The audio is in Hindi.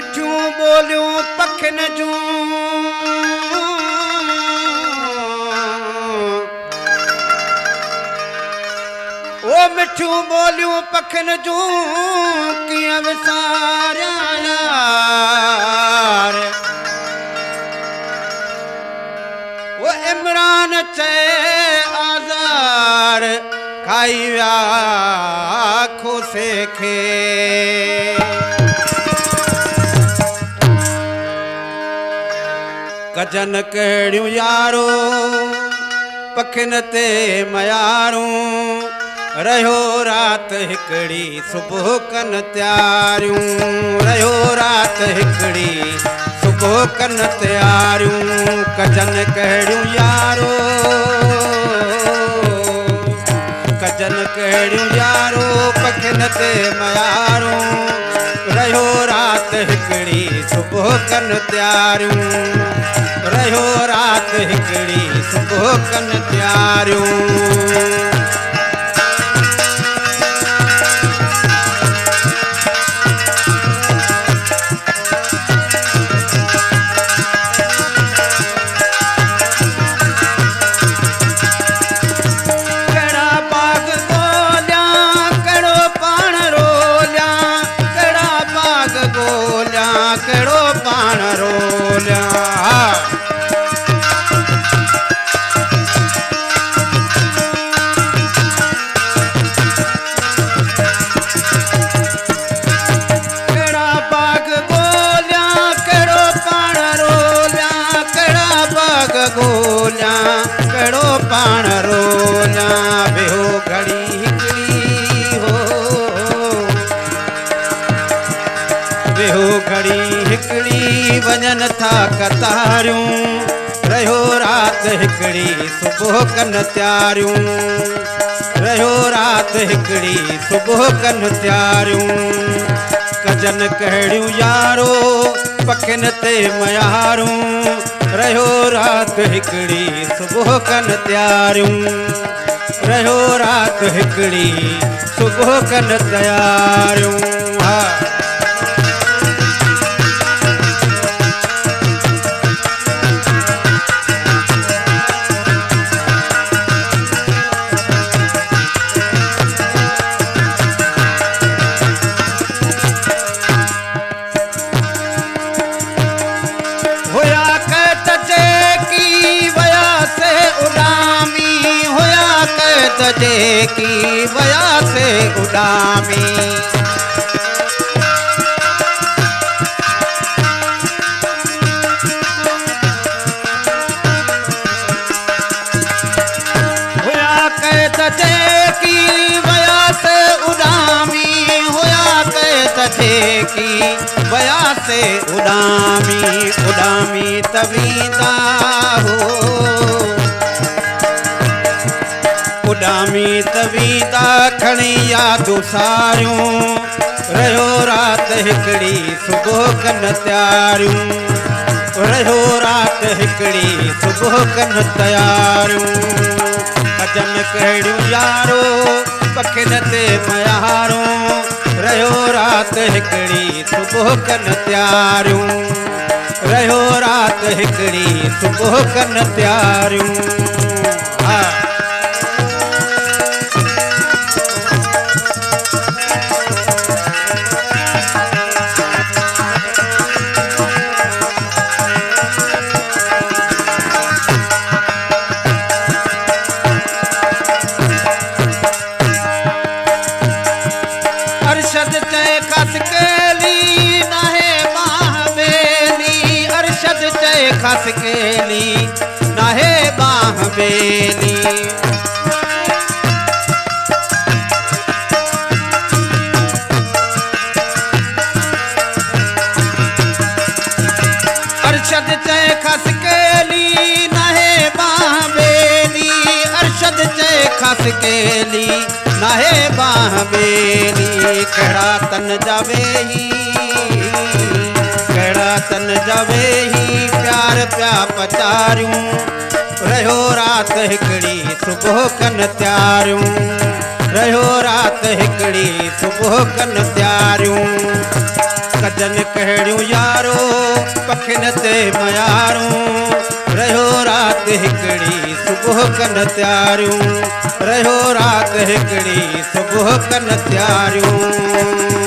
मिठियूं ॿोलियूं पखियुनि जूं ओ मिठियूं ॿोलियूं पखियुनि जूं कीअं विसारियां यार ओ इमरान चए आज़ार खाई विया खोसे खे कजन कहिड़ियूं यारो पखियुनि ते मयारूं रहियो राति हिकिड़ी सुबुह कनि तयारियूं रहियो राति हिकिड़ी सुबुह कनि तयारियूं कजन कहिड़ियूं यारो कजन कहिड़ियूं यारो पखियुनि ते मयारूं रहियो राति हिकिड़ी सुबुह कनि तयारियूं रहियो राति हिकिड़ी सुबुह कनि तयारियूं कहिड़ो पाण रोलिया कहिड़ा बाग ॻोल्हिया कहिड़ो पाण रोलिया कहिड़ा बाग ॻोल्हिया कहिड़ो पाण रोलिया वेहो घड़ी हिकिड़ी हो वेहो घड़ी हिकिड़ी वञनि था कतारियूं रहियो राति हिकिड़ी सुबुह कनि तयारियूं रहियो राति हिकिड़ी सुबुह कनि तयारियूं कजन कहिड़ियूं यारो पखियुनि ते मयारूं रहियो राति हिकिड़ी सुबुह कनि तयारियूं रहियो राति हिकिड़ी सुबुह कनि तयारियूं की वया से उडामी होया कैद की वया से उडामी होया कैद की वया से उडामी उडामी तवींदा हो उडामी तवींदा खणी यादूं सारियूं रहियो राति हिकिड़ी सुबुह कनि तयारियूं रहियो राति हिकिड़ी सुबुह कनि तयारियूं कजन कहिड़ियूं यारो पखियुनि ते मयारूं रहियो राति हिकिड़ी सुबुह कनि तयारियूं रहियो राति हिकिड़ी सुबुह कनि तयारियूं अरशद चए खस केली नाहे बाह बेली अरशद चए खस केली नाहे बाह बेली अरशद चए खस केली नाहे बाह बेली अरशद चए खस केली नाहे बाह बेली कहिड़ा तन जावे ही कहिड़ा तन जावे ही प्यार पिया पचारियूं रहियो राति हिकिड़ी सुबुह कनि तयारियूं रहियो राति हिकिड़ी सुबुह कनि तयारियूं जन कहिड़ियूं यारो पखियुनि ते मयारूं रहियो राति हिकिड़ी सुबुह कनि तयारियूं रहियो राति हिकिड़ी सुबुह कनि तयारियूं